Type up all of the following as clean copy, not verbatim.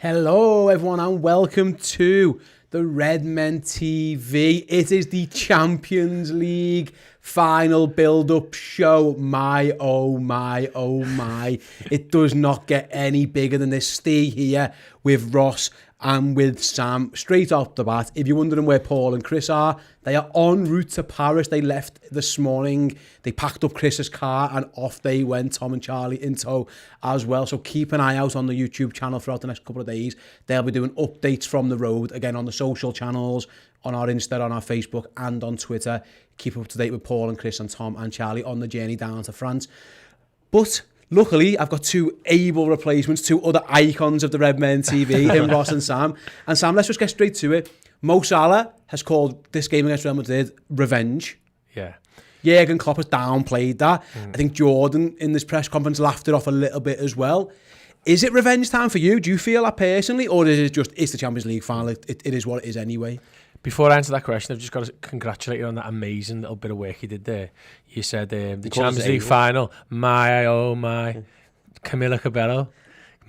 Hello everyone and welcome to the Redmen TV. It is the Champions League final build-up show. My, oh my, oh my. It does not get any bigger than this. Stay here with Ross and with Sam. Straight off the bat, if you're wondering where Paul and Chris are, they are en route to Paris. They left this morning. They packed up Chris's car and off they went, Tom and Charlie in tow as well. So keep an eye out on the YouTube channel throughout the next couple of days. They'll be doing updates from the road, again on the social channels, on our Insta, on our Facebook and on Twitter. Keep up to date with Paul and Chris and Tom and Charlie on the journey down to France. But luckily, I've got two able replacements, two other icons of the Redmen TV, in Ross and Sam. And Sam, let's just get straight to it. Mo Salah has called this game against Real Madrid revenge. Yeah. Jurgen Klopp has downplayed that. I think Jordan in this press conference laughed it off a little bit as well. Is it revenge time for you? Do you feel that personally? Or is it just, it's the Champions League final, it is what it is anyway? Before I answer that question, I've just got to congratulate you on that amazing little bit of work you did there. You said the Champions League final, my, oh my, Camila Cabello.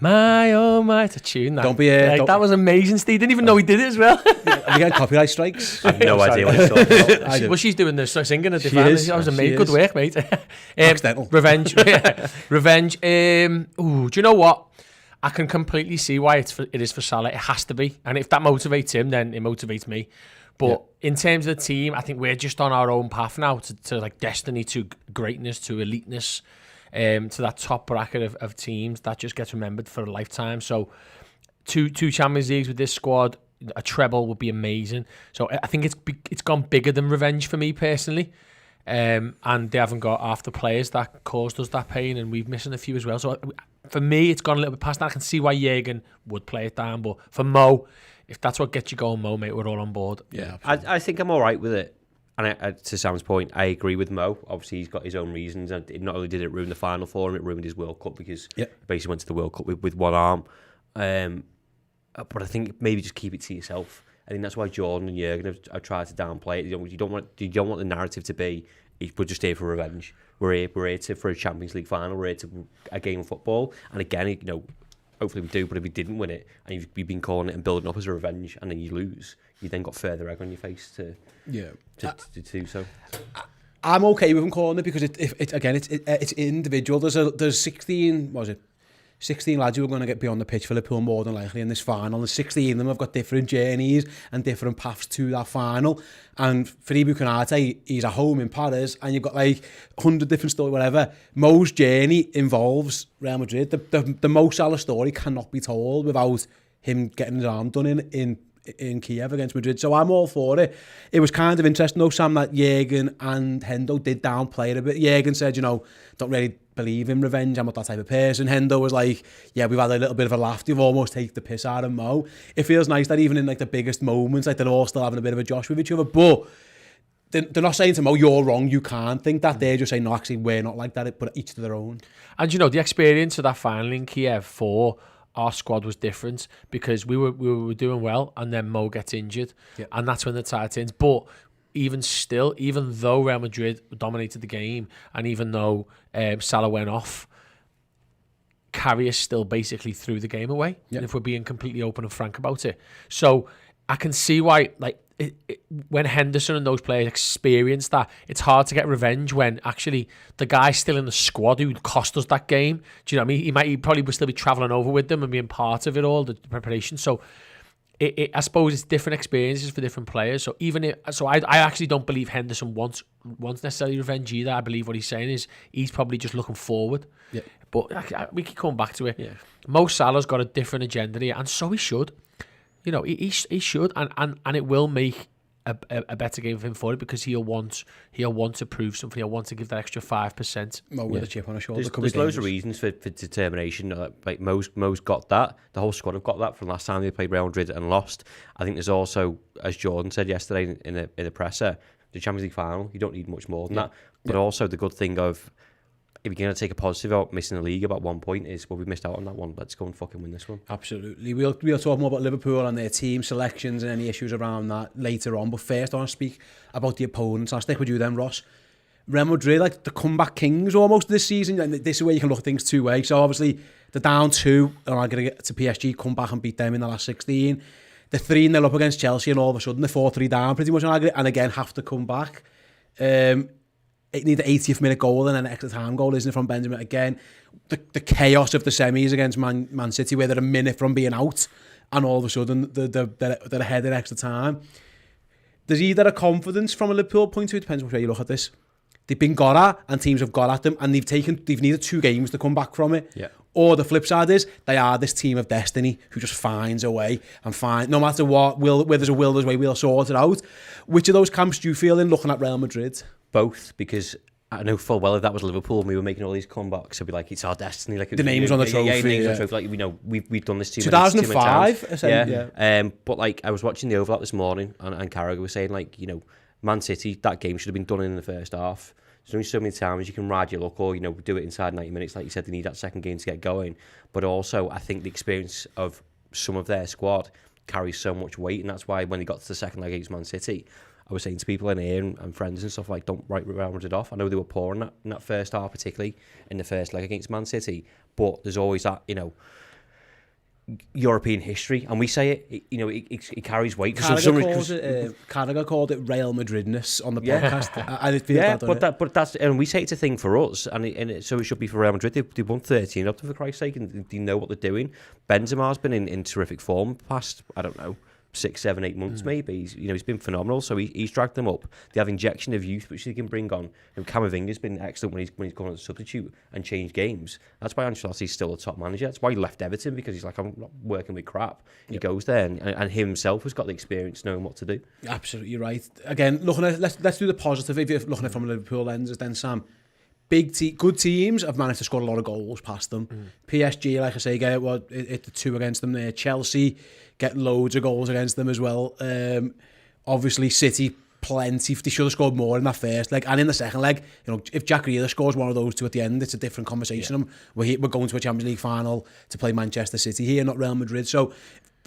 My, oh my, it's a tune. That. Don't be that was amazing, Steve. Didn't even know he did it as well. Have you got copyright strikes? I have no idea what he's talking about. Well, she's doing the singing at the She final. is. That was amazing. She Good is. work, mate. Accidental. Revenge. Revenge. Do you know what? I can completely see why it is for Salah. It has to be. And if that motivates him, then it motivates me. But in terms of the team, I think we're just on our own path now to like destiny, to greatness, to eliteness, to that top bracket of teams that just gets remembered for a lifetime. So two Champions Leagues with this squad, a treble would be amazing. So I think it's gone bigger than revenge for me personally. And they haven't got half the players that caused us that pain, and we've missing a few as well. So for me, it's gone a little bit past that. I can see why Jurgen would play it down, but for Mo, if that's what gets you going, Mo, mate, we're all on board. Yeah, I think I'm all right with it. And to Sam's point, I agree with Mo. Obviously, he's got his own reasons. And not only did it ruin the final for him, it ruined his World Cup because he basically went to the World Cup with one arm. But I think maybe just keep it to yourself. I think that's why Jordan and Jurgen have tried to downplay it. You don't want the narrative to be, we're just here for revenge. We're here for a Champions League final. We're here to a game of football. And again, hopefully we do, but if we didn't win it and you've been calling it and building up as a revenge and then you lose, you then got further egg on your face to do so. I'm okay with him calling it because it's individual. There's 16 lads who are going to get beyond the pitch for Liverpool more than likely in this final, and 16 of them have got different journeys and different paths to that final. And Faribu Konate, he's at home in Paris, and you've got like 100 different stories, whatever. Mo's journey involves Real Madrid. The Mo Salah story cannot be told without him getting his arm done in Kiev against Madrid. So I'm all for it. It was kind of interesting though, Sam, that Jurgen and Hendo did downplay it a bit. Jurgen said, don't really believe in revenge. I'm not that type of person. Hendo was like, yeah, we've had a little bit of a laugh. You've almost taken the piss out of Mo. It feels nice that even in like the biggest moments, like they're all still having a bit of a josh with each other. But they're not saying to Mo, you're wrong, you can't think that. They're just saying, no, actually, we're not like that. But each to their own. And the experience of that final in Kiev for our squad was different because we were doing well, and then Mo gets injured, and that's when the tide turns. But even though Real Madrid dominated the game, and even though Salah went off, Karius still basically threw the game away. And if we're being completely open and frank about it, so I can see why, when Henderson and those players experience that, it's hard to get revenge when actually the guy's still in the squad who cost us that game. Do you know what I mean? He probably would still be travelling over with them and being part of it all, the preparation. So I suppose it's different experiences for different players. So I actually don't believe Henderson wants necessarily revenge either. I believe what he's saying is he's probably just looking forward. Yeah. But we keep coming back to it. Yeah. Mo Salah's got a different agenda here, and so he should. He should, and it will make a better game for him for it because he'll want to prove something. He'll want to give that extra 5%. Mo with a chip on his shoulder. There's loads of reasons for determination. Like Mo's got that. The whole squad have got that from last time they played Real Madrid and lost. I think there's also, as Jordan said yesterday in the presser, the Champions League final. You don't need much more than that. But also the good thing of, if you're going to take a positive out missing the league about 1 point, is, well, we missed out on that one. Let's go and fucking win this one. Absolutely. We'll talk more about Liverpool and their team selections and any issues around that later on. But first, I want to speak about the opponents. I'll stick with you then, Ross. Real Madrid, like the comeback kings almost this season. And this is where you can look at things two ways. So obviously, They're down 2, and I'm going to get to PSG, come back and beat them in the last 16. They're 3-0 up against Chelsea, and all of a sudden they're 4-3 down pretty much on aggregate, and again have to come back. It need the 80th minute goal and an extra time goal, isn't it, from Benzema again? The chaos of the semis against Man City, where they're a minute from being out, and all of a sudden they're ahead in extra time. There's either a confidence from a Liverpool point of view, depends on which way you look at this. They've been got at, and teams have got at them, and they've needed 2 games to come back from it. Yeah. Or the flip side is, they are this team of destiny who just finds a way and no matter what, where there's a will, there's a way, we'll sort it out. Which of those camps do you feel in looking at Real Madrid? Both, because I know full well if that was Liverpool and we were making all these comebacks, I'd be like, it's our destiny. Like, the name's on the trophy. Yeah, the name's on the trophy. Like, we know, we've done this too 2005, yeah. But like, I was watching the overlap this morning, and Carragher was saying, like, you know, Man City, that game should have been done in the first half. There's only so many times you can ride your luck, or, you know, do it inside 90 minutes. Like you said, they need that second game to get going. But also, I think the experience of some of their squad carries so much weight, and that's why when they got to the second leg against Man City, I was saying to people in here and friends and stuff, like, don't write Real Madrid off. I know they were poor in that first half, particularly in the first leg against Man City, but there's always that, you know, European history, and we say it carries weight. Carragher called it Real Madridness on the podcast. But that's, and we say it's a thing for us, and so it should be for Real Madrid. They won 13 up, for Christ's sake, and they know what they're doing. Benzema's been in terrific form past, I don't know, 6, 7, 8 months maybe. He's been phenomenal. So he's dragged them up. They have injection of youth which they can bring on. And Camavinga's been excellent when he's gone as a substitute and changed games. That's why Ancelotti's still a top manager. That's why he left Everton, because he's like, I'm not working with crap. He goes there and himself has got the experience knowing what to do. Absolutely right. Again, looking at let's do the positive. If you're looking at it from a Liverpool lens, then Sam, good teams have managed to score a lot of goals past them. PSG, like I say, get the 2 against them there. Chelsea get loads of goals against them as well. Obviously, City, plenty. They should have scored more in that first leg. And in the second leg, you know, if Jack Grealish scores one of those 2 at the end, it's a different conversation. Yeah. We're going to a Champions League final to play Manchester City here, not Real Madrid. So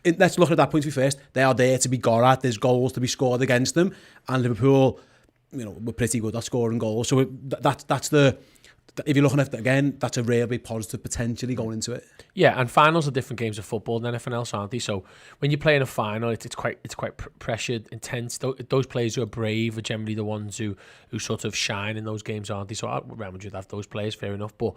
let's look at that point of view first. They are there to be got at. There's goals to be scored against them. And Liverpool, you know, we're pretty good at scoring goals. So that's the... If you're looking at it again, that's a real big positive potentially going into it. Yeah, and finals are different games of football than anything else, aren't they? So when you play in a final, it's quite pressured, intense. Those players who are brave are generally the ones who sort of shine in those games, aren't they? So Real Madrid have those players, fair enough. But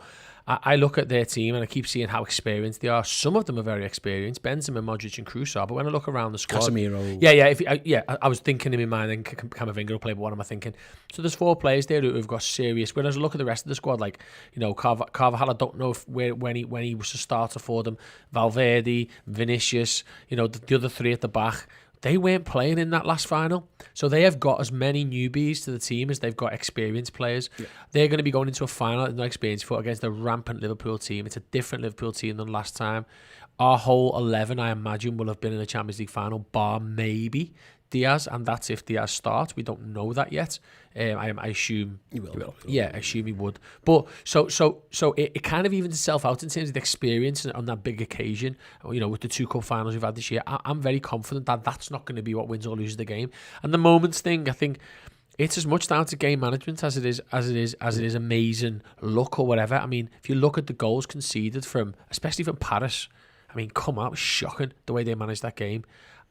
I look at their team and I keep seeing how experienced they are. Some of them are very experienced. Benzema, Modric, and Kroos are. But when I look around the squad, Casemiro. I was thinking in my mind, then Camavinga will play. But what am I thinking? So there's 4 players there who've got serious. Whereas I look at the rest of the squad, like, you know, Carvajal, I don't know if when he was a starter for them. Valverde, Vinicius, you know, the other 3 at the back, they weren't playing in that last final. So they have got as many newbies to the team as they've got experienced players. Yeah. They're going to be going into a final that they're not experienced for against a rampant Liverpool team. It's a different Liverpool team than last time. Our whole 11, I imagine, will have been in a Champions League final, bar maybe Diaz, and that's if Diaz starts. We don't know that yet. I assume he will. Yeah, I assume he would. But so it kind of evens itself out in terms of the experience on that big occasion. You know, with the 2 cup finals we've had this year, I'm very confident that that's not going to be what wins or loses the game. And the moments thing, I think it's as much down to game management as it is amazing luck or whatever. I mean, if you look at the goals conceded especially from Paris, I mean, come on, it was shocking the way they managed that game,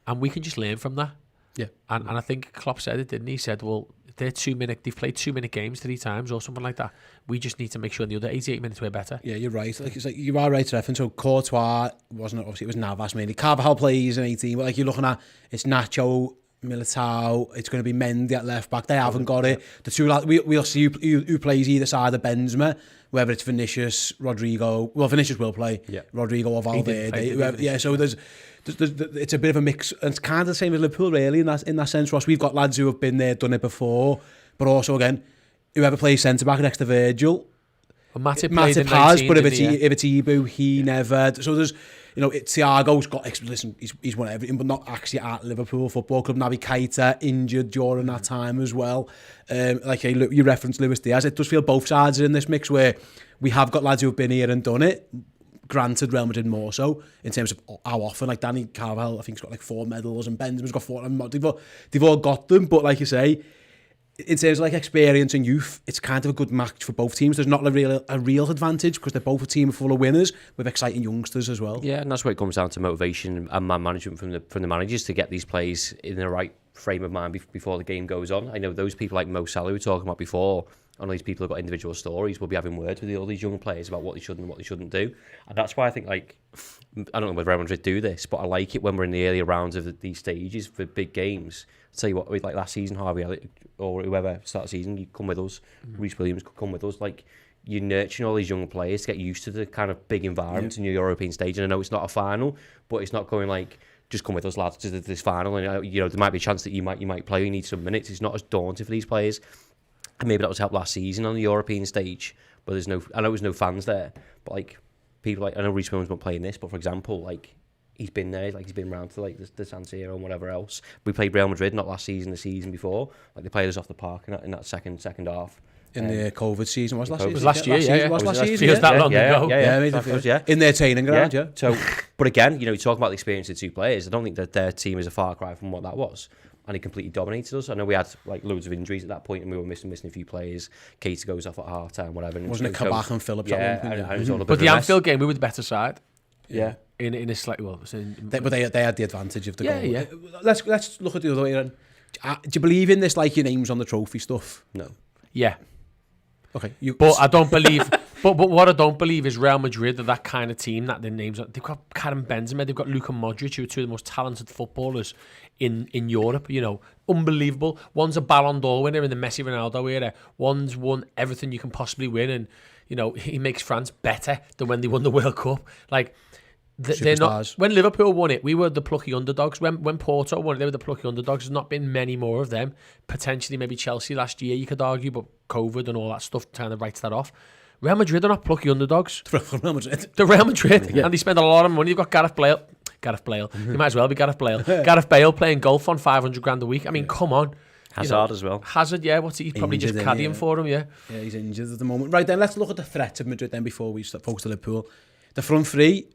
and we can just learn from that. Yeah, and I think Klopp said it, didn't he? He said, well, they've played 2-minute games 3 times or something like that. We just need to make sure in the other 88 minutes we're better. Yeah, you're right. Like you are right, Stefan. So Courtois wasn't, obviously it was Navas mainly. Carvajal plays in 18, but like you're looking at, it's Nacho, Militao, it's going to be Mendy at left back. They haven't got it. The 2 lads, we'll see who plays either side of Benzema, whether it's Vinicius, Rodrigo. Well, Vinicius will play. Yeah. Rodrigo or Valverde. So there's it's a bit of a mix, and it's kind of the same as Liverpool really in that sense. Ross, we've got lads who have been there, done it before, but also again, whoever plays centre back next to Virgil, well, Matip has, but if it's Ibu, he never. So there's, you know, Thiago's got, listen, he's won everything, but not actually at Liverpool Football Club. Naby Keita injured during that time as well. Like you referenced Luis Diaz, it does feel both sides are in this mix where we have got lads who have been here and done it. Granted, Real Madrid more so in terms of how often. Like Danny Carvajal, I think he's got like 4 medals, and Benzema's got 4. They've all got them, but like you say, in terms of like experience and youth, it's kind of a good match for both teams. There's not a real advantage because they're both a team full of winners with exciting youngsters as well. Yeah, and that's where it comes down to motivation and man management from the managers to get these players in the right frame of mind before the game goes on. I know those people like Mo Salah we were talking about before, and all these people who've got individual stories will be having words with all these young players about what they should and what they shouldn't do. And that's why I think, like, I don't know whether Real Madrid do this, but I like it when we're in the earlier rounds of these stages for big games. I'll tell you what, like last season, Harvey or whoever start the season, you come with us. Reece Williams could come with us. Like, you're nurturing all these young players to get used to the kind of big environment in your European stage. And I know it's not a final, but it's not going like, just come with us, lads, to this final. And you know, there might be a chance that you might play. You need some minutes. It's not as daunting for these players. And maybe that was helped last season on the European stage, but I know there's no fans there. But like people like, I know Reece Williams won't play in this, but for example, like he's been there, like he's been around to like the San Siro and whatever else. We played Real Madrid not last season, the season before. Like they played us off the park in that second half. In the COVID season, was last season? It was last year, yeah. Was last season? Feels that long ago. Yeah. In their training ground, yeah. So, but again, you know, you talk about the experience of two players. I don't think that their team is a far cry from what that was. And he completely dominated us. I know we had like loads of injuries at that point, and we were missing a few players. Keita goes off at half time, whatever. And wasn't it Kabak and Phillips? Yeah, and it was all a bit but of the a Anfield game, we were the better side. Yeah. In a slightly but they had the advantage of the goal. Yeah. Let's look at the other way around. Do you believe in this, like your names on the trophy stuff? No. Yeah. Okay. But I don't believe. But what I don't believe is Real Madrid are that kind of team that their names are. They've got Karim Benzema, they've got Luka Modric, who are two of the most talented footballers in Europe. You know, unbelievable. One's a Ballon d'Or winner in the Messi Ronaldo era. One's won everything you can possibly win, and you know he makes France better than when they won the World Cup. Like. They're not. When Liverpool won it, we were the plucky underdogs. When Porto won it, they were the plucky underdogs. There's not been many more of them. Potentially, maybe Chelsea last year, you could argue, but COVID and all that stuff kind of writes that off. Real Madrid are not plucky underdogs. The Real Madrid, and they spend a lot of money. You've got Gareth Bale. You might as well be Gareth Bale. Gareth Bale playing golf on $500,000 a week. I mean, come on. Hazard as well. Hazard, yeah. What's he? He's probably just caddying for him, yeah. Yeah, he's injured at the moment. Right then, let's look at the threat of Madrid then before we focus on Liverpool. The front three.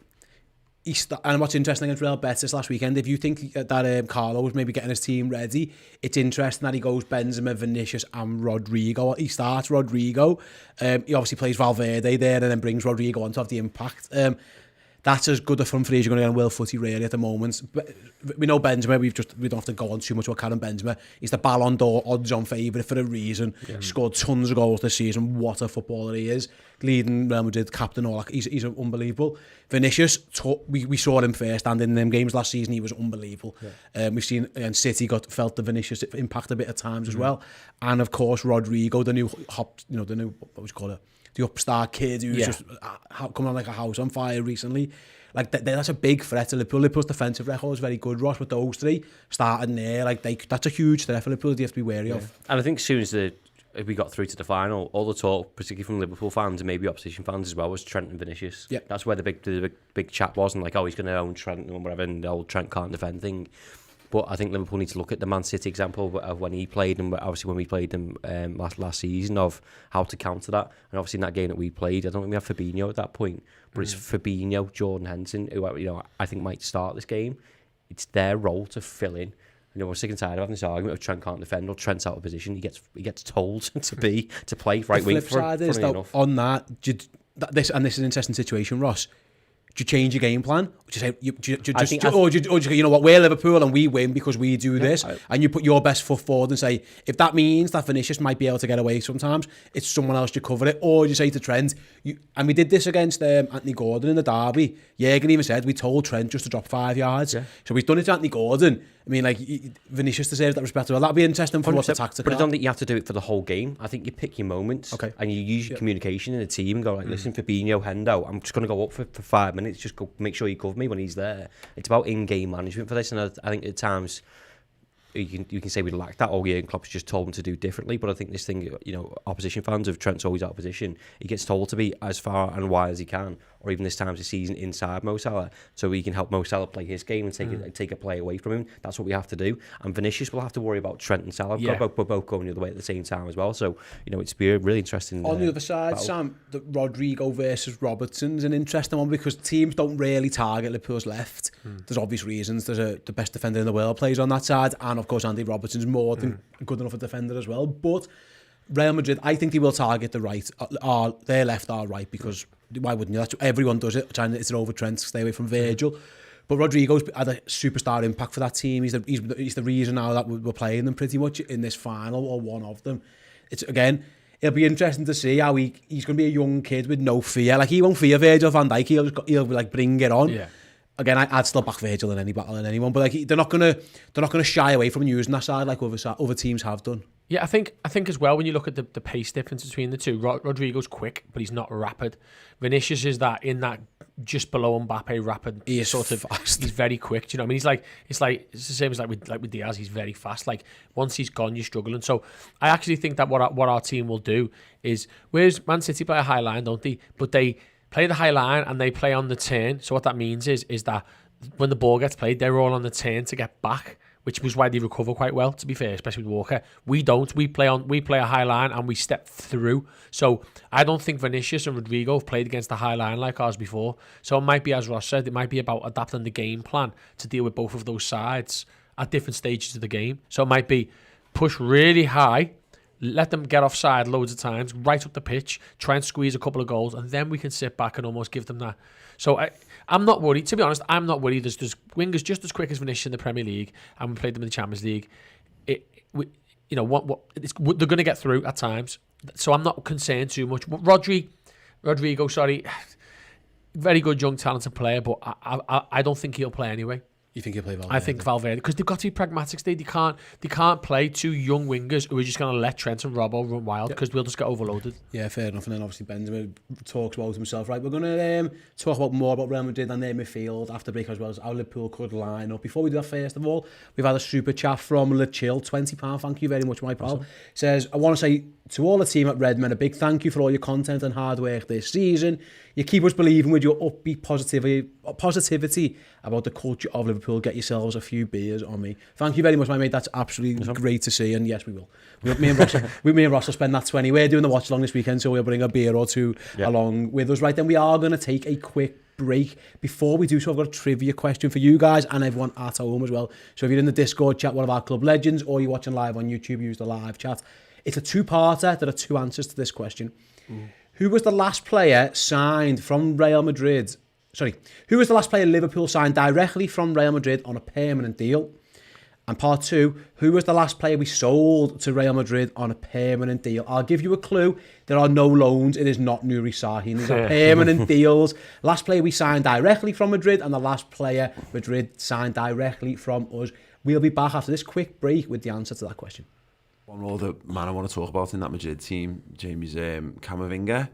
And what's interesting against Real Betis last weekend, if you think that Carlo was maybe getting his team ready, it's interesting that he goes Benzema, Vinicius and Rodrigo. He starts Rodrigo. He obviously plays Valverde there and then brings Rodrigo on to have the impact. That's as good a front three as you're going to get on Will Footy really at the moment. But we know Benzema, we don't have to go on too much about Karim Benzema. He's the Ballon d'Or odds-on favourite for a reason. Yeah. He scored tons of goals this season. What a footballer he is. Leading Real Madrid, captain, all that. He's unbelievable. Vinicius, we saw him first and in them games last season, he was unbelievable. Yeah. We've seen, and City felt the Vinicius impact a bit at times as well. And of course, Rodrigo, the new, what was it called? The upstart kid who's just coming on like a house on fire recently. Like that's a big threat to Liverpool. Liverpool's defensive record is very good, Ross, with those three starting there. Like that's a huge threat for Liverpool. You have to be wary of. And I think as soon as we got through to the final, all the talk, particularly from Liverpool fans and maybe opposition fans as well, was Trent and Vinicius. Yeah, that's where the big chat was, and like, oh, he's going to own Trent and whatever, and the old Trent can't defend thing. But I think Liverpool need to look at the Man City example of when he played and obviously when we played them last season of how to counter that. And obviously in that game that we played, I don't think we had Fabinho at that point, but it's Fabinho, Jordan Henderson, who I think might start this game. It's their role to fill in. You know, we're sick and tired of having this argument of Trent can't defend or Trent's out of position. He gets told to play right wing. The flip side is that on that, this is an interesting situation, Ross. Do you change your game plan? Or you know what, we're Liverpool and we win because we do this, and you put your best foot forward and say, if that means that Vinicius might be able to get away sometimes, it's someone else to cover it. Or you say to Trent, and we did this against Anthony Gordon in the derby. Jürgen even said we told Trent just to drop 5 yards. Yeah. So we've done it to Anthony Gordon. I mean, like, Vinicius deserves that respect. Well, that'd be interesting for what the tactics. But I don't think you have to do it for the whole game. I think you pick your moments, and you use your communication in the team and go, like, listen, Fabinho, Hendo, I'm just going to go up for 5 minutes. Just go make sure you cover me when he's there. It's about in-game management for this, and I think at times you can say we lack that, or Jurgen Klopp's just told him to do differently. But I think this thing, opposition fans of Trent's always out of position. He gets told to be as far and wide as he can, or even this time of the season inside Mo Salah, so he can help Mo Salah play his game and take a play away from him. That's what we have to do. And Vinicius will have to worry about Trent and Salah. Both going the other way at the same time as well. So, it's be a really interesting. On the other side, battle. Sam, the Rodrigo versus Robertson's an interesting one because teams don't really target Liverpool's left. There's obvious reasons. There's the best defender in the world plays on that side, and of course Andy Robertson's more than good enough a defender as well. But Real Madrid, I think they will target the right, their left, our right, because why wouldn't you? That's what everyone does it, trying to hit it over Trent, stay away from Virgil. But Rodrigo's had a superstar impact for that team. He's the reason now that we're playing them pretty much in this final, or one of them. It'll be interesting to see how he's going to be a young kid with no fear. Like, he won't fear Virgil van Dijk. He'll be like, bring it on. Yeah. Again, I'd still back Virgil in any battle in anyone, but like, they're not gonna shy away from using that side like other teams have done. Yeah, I think as well, when you look at the pace difference between the two, Rodrigo's quick, but he's not rapid. Vinicius is in that just below Mbappe rapid. He is sort of fast. He's very quick. Do you know what I mean? It's the same as with Diaz. He's very fast. Like, once he's gone, you're struggling. So I actually think that what our team will do is, whereas Man City play a high line, don't they? But they play the high line and they play on the turn. So what that means is that when the ball gets played, they're all on the turn to get back, which was why they recover quite well, to be fair, especially with Walker. We don't. We play a high line and we step through. So I don't think Vinicius and Rodrigo have played against the high line like ours before. So it might be, as Ross said, it might be about adapting the game plan to deal with both of those sides at different stages of the game. So it might be push really high, let them get offside loads of times, right up the pitch, try and squeeze a couple of goals, and then we can sit back and almost give them that. So I'm not worried. To be honest, I'm not worried. There's wingers just as quick as Vinicius in the Premier League, and we played them in the Champions League. They're going to get through at times. So I'm not concerned too much. Rodrigo, very good young talented player, but I don't think he'll play anyway. You think he'll play Valverde? I think Valverde, because they've got to be pragmatic. They can't play two young wingers who are just going to let Trent and Robbo run wild, because we'll just get overloaded. Yeah, fair enough. And then obviously Benzema talks about himself. Right, we're going to talk more about Real Madrid and their midfield after break, as well as how Liverpool could line up. Before we do that, first of all, we've had a super chat from Le Chill, £20. Thank you very much, my pal. Awesome. Says, I want to say to all the team at Redmen, a big thank you for all your content and hard work this season. You keep us believing with your upbeat positivity about the culture of Liverpool. Get yourselves a few beers on me. Thank you very much, my mate. That's absolutely great to see. And yes, we will. Me and Ross will spend that 20. We're doing the watch along this weekend, so we'll bring a beer or two along with us. Right, then we are going to take a quick break. Before we do so, I've got a trivia question for you guys and everyone at home as well. So if you're in the Discord, chat one of our club legends, or you're watching live on YouTube, use the live chat. It's a two-parter. There are two answers to this question. Who was the last player signed from Real Madrid? Who was the last player Liverpool signed directly from Real Madrid on a permanent deal? And part two, who was the last player we sold to Real Madrid on a permanent deal? I'll give you a clue. There are no loans. It is not Nuri Sahin. These are permanent deals. Last player we signed directly from Madrid, and the last player Madrid signed directly from us. We'll be back after this quick break with the answer to that question. One other man I want to talk about in that Madrid team, Jamie's Camavinga.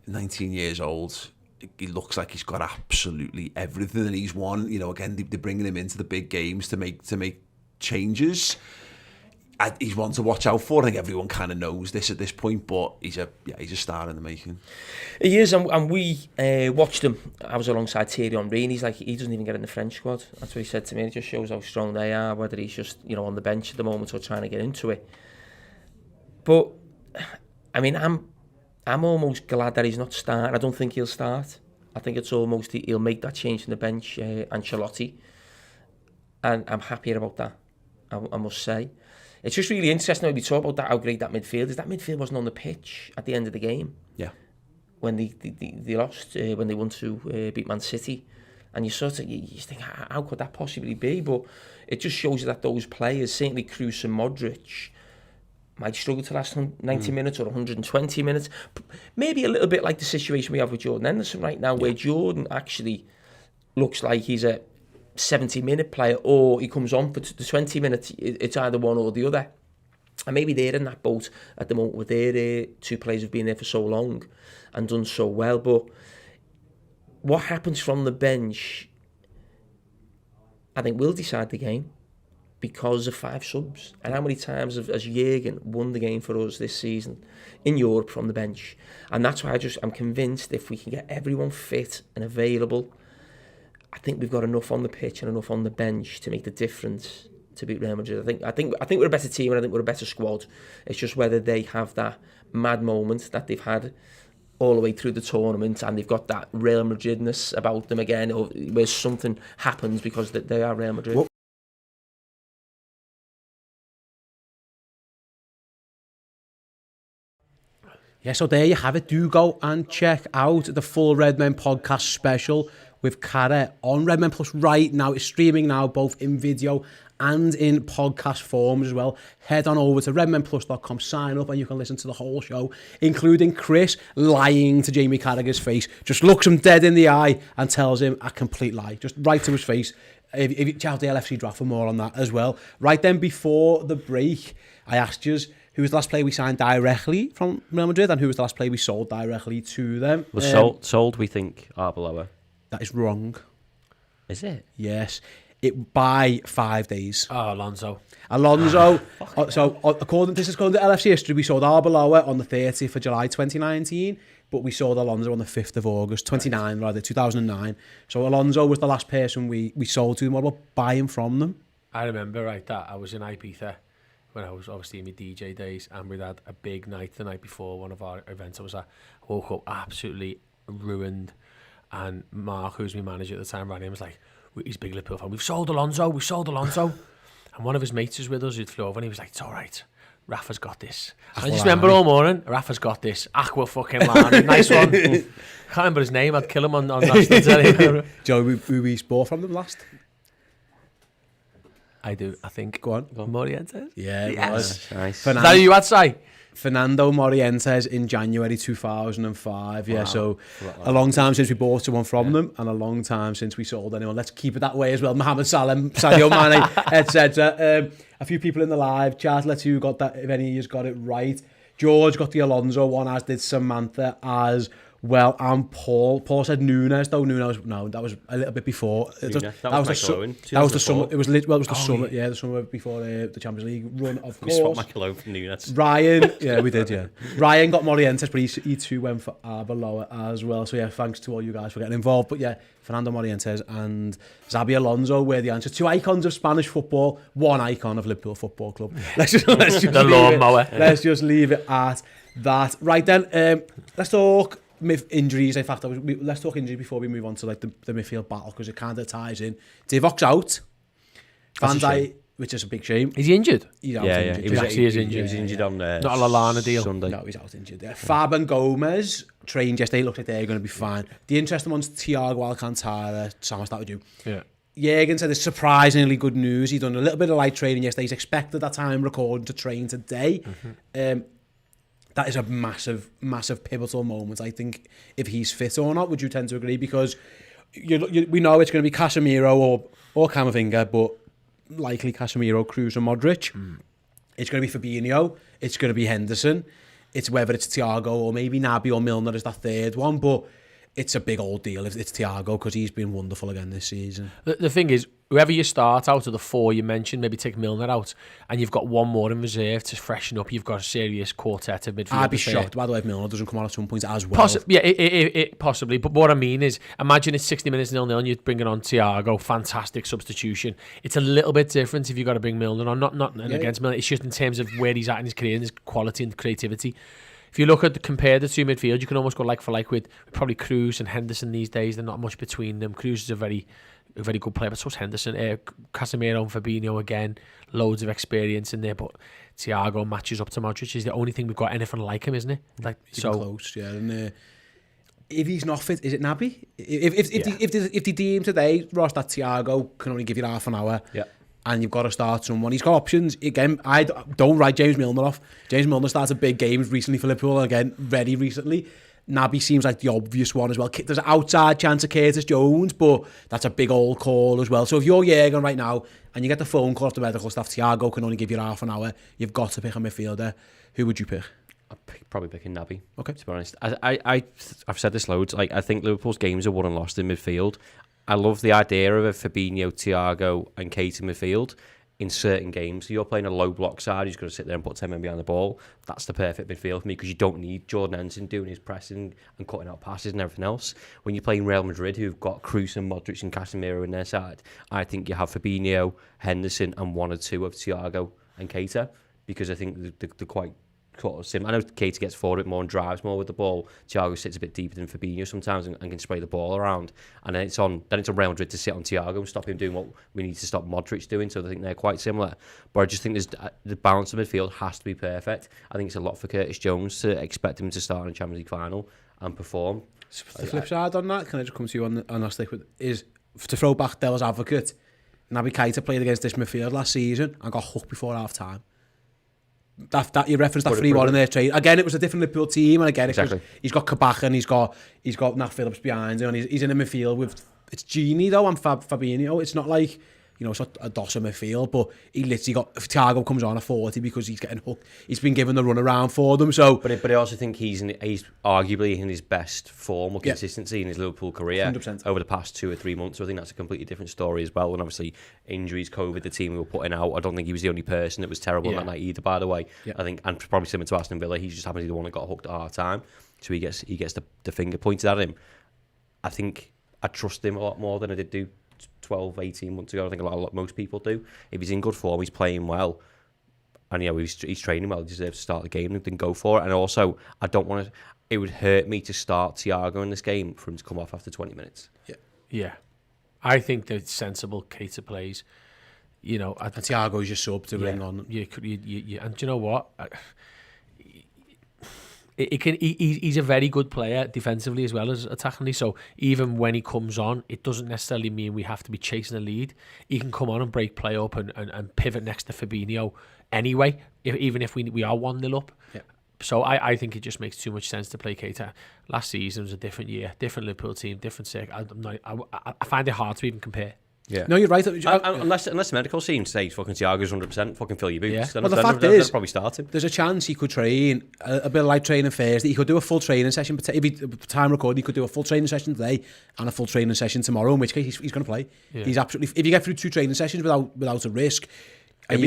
19 years old. He looks like he's got absolutely everything, and he's won. Again, they're bringing him into the big games to make changes. He's one to watch out for. I think everyone kind of knows this at this point, but he's a star in the making. He is, and we watched him. I was alongside Thierry Henry, and he's like, he doesn't even get in the French squad. That's what he said to me. It just shows how strong they are, whether he's just on the bench at the moment or trying to get into it. But I mean, I'm almost glad that he's not starting. I don't think he'll start. I think it's almost he'll make that change in the bench, Ancelotti, and I'm happier about that. I must say. It's just really interesting when we talk about that, how great that midfield is. That midfield wasn't on the pitch at the end of the game. Yeah. When they lost, when they won to beat Man City. And you think, how could that possibly be? But it just shows you that those players, certainly Kroos and Modric, might struggle to last 90 minutes or 120 minutes. Maybe a little bit like the situation we have with Jordan Henderson right now, where Jordan actually looks like he's a 70-minute player, or he comes on for the 20 minutes. It's either one or the other. And maybe they're in that boat at the moment, where their two players have been there for so long and done so well. But what happens from the bench, I think, will decide the game. because of 5 subs. And how many times has Jurgen won the game for us this season in Europe from the bench? And that's why I'm convinced if we can get everyone fit and available, I think we've got enough on the pitch and enough on the bench to make the difference to beat Real Madrid. I think we're a better team and I think we're a better squad. It's just whether they have that mad moment that they've had all the way through the tournament and they've got that Real Madridness about them again, or where something happens because they are Real Madrid. Yeah, so there you have it. Do go and check out the full Redmen podcast special with Cara on Redmen Plus right now. It's streaming now, both in video and in podcast form as well. Head on over to redmenplus.com, sign up, and you can listen to the whole show, including Chris lying to Jamie Carragher's face. Just looks him dead in the eye and tells him a complete lie, just right to his face. If you check out the LFC draft for more on that as well. Right then, before the break, I asked you who was the last player we signed directly from Real Madrid and who was the last player we sold directly to them. Sold, we think, Arbeloa. That is wrong. Is it? Yes. It by 5 days. Oh, Alonso. According to LFC history, we sold Arbeloa on the 30th of July 2019, but we sold Alonso on the 5th of August 2009. So Alonso was the last person we sold to them. What about buying from them? I remember that I was in Ibiza when I was obviously in my DJ days, and we'd had a big night the night before one of our events. I woke up absolutely ruined, and Mark, who's my manager at the time, ran in and was like, he's a big Liverpool fan, we've sold Alonso. And one of his mates was with us who'd flew over and he was like, it's all right, Rafa's got this. And I just remember all morning, Rafa's got this. Aqua fucking Lani, nice one. Can't remember his name, I'd kill him on national telly. Joe, who we bought from them last? I do, I think. Go on. Morientes? Yeah, it yes. was. Nice. Is that who you had, say? Fernando Morientes in January 2005. Yeah, so a long time since we bought someone from them and a long time since we sold anyone. Let's keep it that way as well. Mohamed Salah, Sadio Mane, etc. A few people in the live chat. Let's see who got that, if any of you got it right. George got the Alonso one, as did Samantha as well, and Paul. Paul said Nunes, though. No, that was a little bit before. That was the summer. It was the summer. Yeah, the summer before the Champions League run. Of course, we swapped Michael Owen for Nunes. Ryan, yeah, we did. Yeah, Ryan got Morientes, but he too went for Arbeloa as well. So yeah, thanks to all you guys for getting involved. But yeah, Fernando Morientes and Xabi Alonso were the answer. 2 icons of Spanish football, 1 icon of Liverpool Football Club. Let's just the lawnmower. Let's just leave it at that. Right then, let's talk injuries. In fact, let's talk injuries before we move on to like the midfield battle, because it kind of ties in. Divock's out. Van Dijk, which is a big shame. Is he injured? He's out injured. He actually is injured. He was injured on not a Lallana deal. Sunday. No, he's out injured. Yeah. Fab and Gomez trained yesterday. Looks like they're going to be fine. The interesting one's Thiago Alcantara. Sam, I'll start with you. Yeah. Jurgen said it's surprisingly good news. He's done a little bit of light training yesterday. He's expected that time recording to train today. That is a massive, massive pivotal moment, I think, if he's fit or not. Would you tend to agree? Because we know it's going to be Casemiro or Camavinga, but likely Casemiro, Kroos and Modric. It's going to be Fabinho. It's going to be Henderson. It's whether it's Thiago or maybe Naby or Milner is that third one, but it's a big old deal if it's Thiago, because he's been wonderful again this season. The thing is, whoever you start out of the 4 you mentioned, maybe take Milner out, and you've got one more in reserve to freshen up. You've got a serious quartet of midfield. I'd be shocked, by the way, if Milner doesn't come on at some point as well. Possibly. But what I mean is, imagine it's 60 minutes 0-0 and you're bringing on Thiago. Fantastic substitution. It's a little bit different if you've got to bring Milner on. Not against Milner. It's just in terms of where he's at in his career and his quality and creativity. If you look at compare the 2 midfield, you can almost go like for like with probably Kroos and Henderson these days. There's not much between them. Kroos is a very good player, but so's Henderson. Casemiro and Fabinho again, loads of experience in there. But Thiago matches up to Modric. Is the only thing we've got anything like him, isn't it? Like so close, yeah. And if he's not fit, is it Naby? If they deem today, Ross, that Thiago can only give you half an hour. Yeah. And you've got to start someone. He's got options. Again, I don't write James Milner off. James Milner started big games recently for Liverpool, and again, very recently. Naby seems like the obvious one as well. There's an outside chance of Curtis Jones, but that's a big old call as well. So if you're Jurgen right now, and you get the phone call off the medical staff, Thiago can only give you half an hour, you've got to pick a midfielder. Who would you pick? I'd probably picking Naby. Okay. To be honest, I've said this loads. Like, I think Liverpool's games are won and lost in midfield. I love the idea of a Fabinho, Thiago and Keita midfield. in certain games. So you're playing a low block side, who's going to sit there and put 10 men behind the ball. That's the perfect midfield for me, because you don't need Jordan Henderson doing his pressing and cutting out passes and everything else. When you're playing Real Madrid, who've got Kroos and Modric and Casemiro in their side, I think you have Fabinho, Henderson, and one or two of Thiago and Keita, because I think they're quite sort of similar. I know Keita gets forward a bit more and drives more with the ball. Thiago sits a bit deeper than Fabinho sometimes and can spray the ball around. And then it's on Real Madrid to sit on Thiago and stop him doing what we need to stop Modric doing. So I think they're quite similar. But I just think the balance of midfield has to be perfect. I think it's a lot for Curtis Jones to expect him to start in a Champions League final and perform. The flip side on that, can I just come to you on our stick with, is to throw back Devil's advocate. Naby Keita played against this midfield last season and got hooked before half time. That you referenced that 3-1 in their trade. Again, it was a different Liverpool team, and again, exactly. He's got Kabak and he's got Nat Phillips behind him, and he's in a midfield with, it's Gini though and Fabinho. It's not like, you know, it's not a Dossa midfield, but he literally got, if Thiago comes on at 40 because he's getting hooked, he's been given the run around for them. So, but I also think he's arguably in his best form or consistency in his Liverpool career 100%. Over the past 2 or 3 months. So I think that's a completely different story as well. And obviously injuries, COVID, the team we were putting out. I don't think he was the only person that was terrible that night either, by the way. Yeah. I think, and probably similar to Aston Villa, he's just happened to be the one that got hooked at half time. So he gets the finger pointed at him. I think I trust him a lot more than I did do 12, 18 months ago. I think most people do. If he's in good form, he's playing well, and he's training well, he deserves to start the game, and then go for it. And also, I don't want to. It would hurt me to start Thiago in this game for him to come off after 20 minutes. Yeah. I think that it's sensible. Keita plays. You know, and Thiago's your sub to bring on. You, and do you know what? He's a very good player defensively as well as attackingly. So even when he comes on, it doesn't necessarily mean we have to be chasing a lead. He can come on and break play up and pivot next to Fabinho anyway, even if we are 1-0 up. Yeah. So I think it just makes too much sense to play Keita. Last season was a different year, different Liverpool team, different circle. I find it hard to even compare. Yeah. No, you're right. Unless the medical team says fucking Thiago's 100%, fucking fill your boots. Yeah. Then well, the fact is, probably start him. There's a chance he could train a bit like training Thursday. He could do a full training session. If he time recording, he could do a full training session today and a full training session tomorrow. In which case, he's going to play. Yeah. He's absolutely. If you get through 2 training sessions without a risk. He'll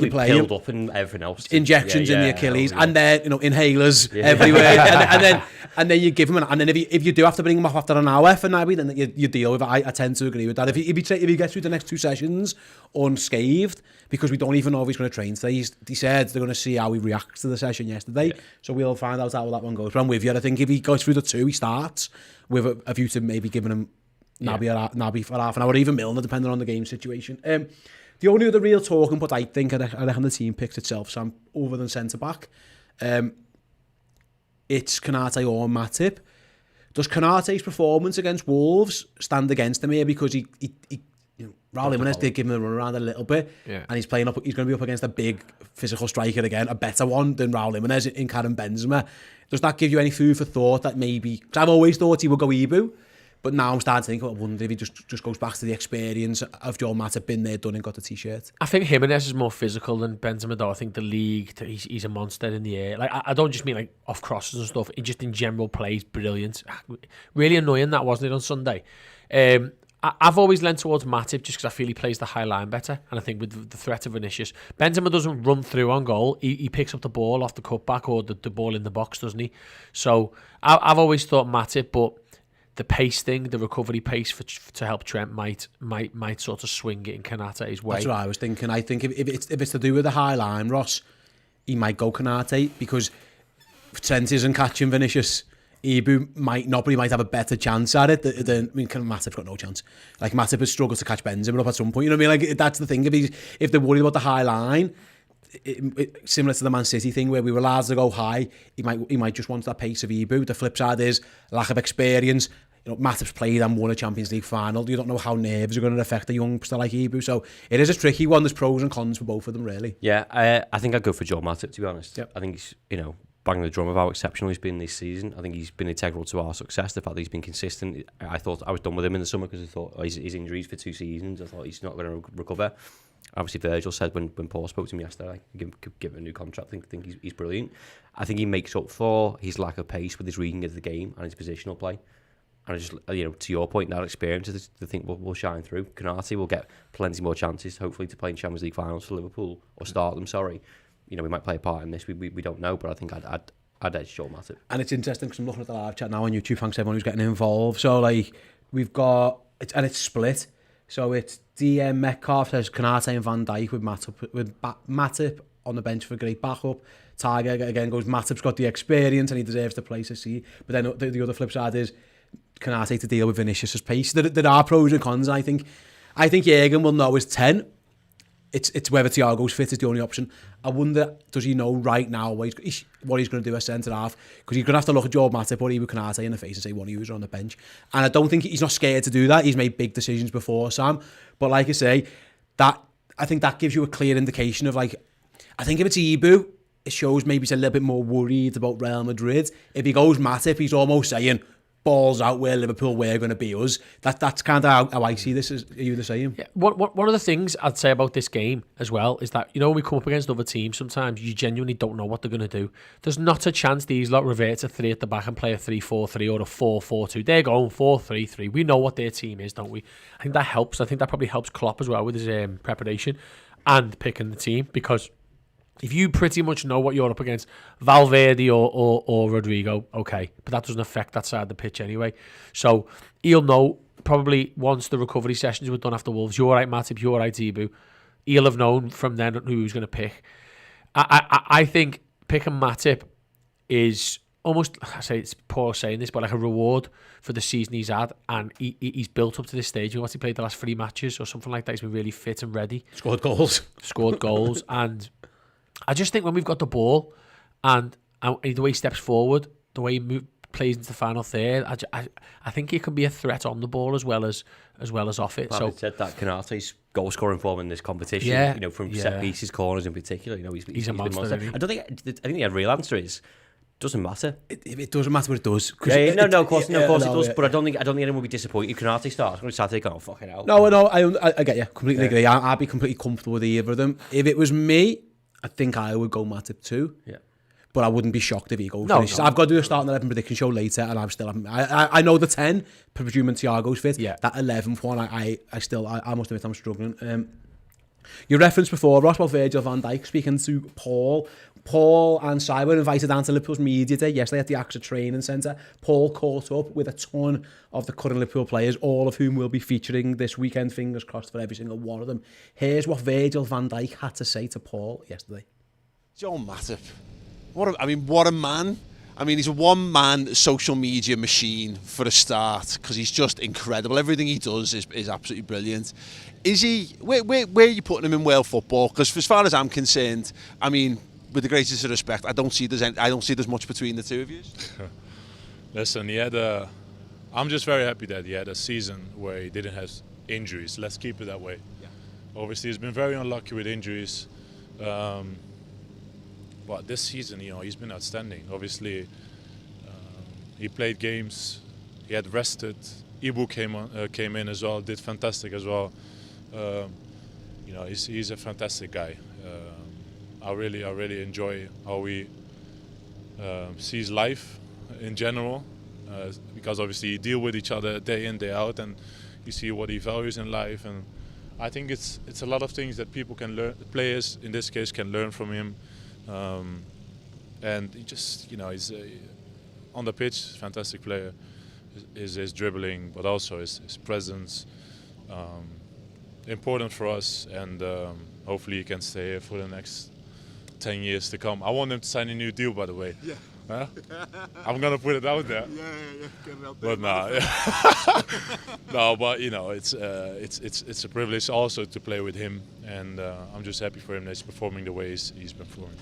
be pilled up and everything else. Injections in the Achilles, and then inhalers everywhere, and then you give him, and then if you do have to bring him off after an hour for Naby, then you deal with it. I tend to agree with that. If he gets through the next 2 sessions unscathed, because we don't even know if he's going to train today. He said they're going to see how he reacts to the session yesterday, so we'll find out how that one goes. But I'm with you. I think if he goes through the 2, he starts with a view to maybe giving him Naby for half an hour, or even Milner, depending on the game situation. The only other real talking point I think I reckon the team picks itself, Sam, other than centre-back, it's Konate or Matip. Does Konate's performance against Wolves stand against him here? Because he Raul Jimenez did give him a run around a little bit, and he's going to be up against a big physical striker again, a better one than Raul Jimenez in Karim Benzema. Does that give you any food for thought that maybe... Because I've always thought he would go Ibu, but now I'm starting to think, I wonder if he just goes back to the experience of Joel Matip, been there, done and got the t-shirt. I think Jimenez is more physical than Benzema, though. I think the league, he's a monster in the air. Like, I don't just mean like off crosses and stuff. Just in general play, he's brilliant. Really annoying that, wasn't it, on Sunday? I've always leant towards Matip just because I feel he plays the high line better. And I think with the threat of Vinicius, Benzema doesn't run through on goal. He picks up the ball off the cutback or the ball in the box, doesn't he? So I've always thought Matip, but the pace thing, the recovery pace to help Trent might sort of swing it in Konate's way. That's what I was thinking. I think if it's to do with the high line, Ross, he might go Konate, because Trent isn't catching Vinicius. Ibu might not, but he might have a better chance at it than Matip's got no chance. Like, Matip has struggled to catch Benzema up at some point. You know what I mean? Like, that's the thing. If they're worried about the high line, similar to the Man City thing where we were allowed to go high, he might just want that pace of Ibu. The flip side is lack of experience. Matip's played and won a Champions League final. You don't know how nerves are going to affect a youngster like Ibu. So it is a tricky one. There's pros and cons for both of them, really. Yeah, I think I'd go for Joel Matip, to be honest. Yep. I think he's, banging the drum of how exceptional he's been this season. I think he's been integral to our success. The fact that he's been consistent. I thought I was done with him in the summer because I thought his injuries for 2 seasons. I thought he's not going to recover. Obviously, Virgil said when Paul spoke to him yesterday, give him a new contract. I think he's brilliant. I think he makes up for his lack of pace with his reading of the game and his positional play. And I just, to your point, that experience, I think will shine through. Konate will get plenty more chances, hopefully, to play in Champions League finals for Liverpool, or start them, sorry. We might play a part in this, we don't know, but I think I'd edge Joel Matip. And it's interesting because I'm looking at the live chat now on YouTube, thanks to everyone who's getting involved. So, we've got, it's split. So it's DM Metcalf says Konate and Van Dijk with Matip on the bench for great backup. Tiger again goes, Matip's got the experience and he deserves to place a seat. But then the other flip side is Konate to deal with Vinicius' pace. There are pros and cons. I think Jürgen will know his 10. It's whether Thiago's fit is the only option. I wonder, does he know right now what he's going to do as centre-half? Because he's going to have to look at Joel Matip or even Konate in the face and say one of you is on the bench. And I don't think he's not scared to do that. He's made big decisions before, Sam. But like I say, I think that gives you a clear indication of I think if it's Ibu, it shows maybe he's a little bit more worried about Real Madrid. If he goes Matip, he's almost saying, balls out where Liverpool, we're going to be us. That's kind of how I see this. Are you the same? Yeah. One of the things I'd say about this game as well is that, when we come up against other teams, sometimes you genuinely don't know what they're going to do. There's not a chance these lot revert to 3 at the back and play a 3-4-3 or a 4-4-2. They're going 4-3-3. We know what their team is, don't we? I think that helps. I think that probably helps Klopp as well with his preparation and picking the team, because if you pretty much know what you're up against, Valverde or Rodrigo, okay, but that doesn't affect that side of the pitch anyway. So he'll know probably once the recovery sessions were done after Wolves, you're right, Matip, you're right, Ibu. He'll have known from then who he's going to pick. I think picking Matip is almost, I say it's poor saying this, but like a reward for the season he's had, and he's built up to this stage. What's he played the last 3 matches or something like that? He's been really fit and ready. Scored goals, and I just think when we've got the ball and the way he steps forward, the way he plays into the final third, I think he can be a threat on the ball as well as off it. So said that Konate's goal scoring form in this competition, from set pieces, corners in particular, he's a monster. I think the real answer is doesn't matter. It doesn't matter what it does. Of course it does. But I don't think anyone will be disappointed if Konate starts. I'm going to start taking fucking out. No, I get you. Completely agree. I'd be completely comfortable with either of them. If it was me, I think I would go Matip too. Yeah. But I wouldn't be shocked if he goes. No. I've got to do a starting 11 prediction show later, and I know the 10, presuming Thiago's fit. Yeah. That 11th one, I must admit I'm struggling. You referenced before, Ross, about Virgil van Dijk speaking to Paul. Paul and Si were invited down to Liverpool's media day yesterday at the AXA Training Centre. Paul caught up with a ton of the current Liverpool players, all of whom will be featuring this weekend, fingers crossed for every single one of them. Here's what Virgil van Dijk had to say to Paul yesterday. Joel Matip, what a man. I mean, he's a one-man social media machine for a start, because he's just incredible. Everything he does is absolutely brilliant. Is he? Where are you putting him in world football? Because as far as I'm concerned, I mean, with the greatest of respect, I don't see there's much between the two of you. Listen, I'm just very happy that he had a season where he didn't have injuries. Let's keep it that way. Yeah. Obviously, he's been very unlucky with injuries. But this season, he's been outstanding. Obviously, he played games. He had rested. Ibu came in as well, did fantastic as well. He's a fantastic guy. I really enjoy how he sees life in general, because obviously you deal with each other day in, day out, and you see what he values in life. And I think it's a lot of things that people can learn. The players in this case can learn from him. And he just, he's on the pitch, fantastic player. His dribbling, but also his presence, important for us, and hopefully he can stay here for the next 10 years to come. I want him to sign a new deal, by the way. Yeah. Huh? I'm gonna put it out there. Yeah. Get it out there. But no, but it's a privilege also to play with him, and I'm just happy for him that he's performing the way he's performing.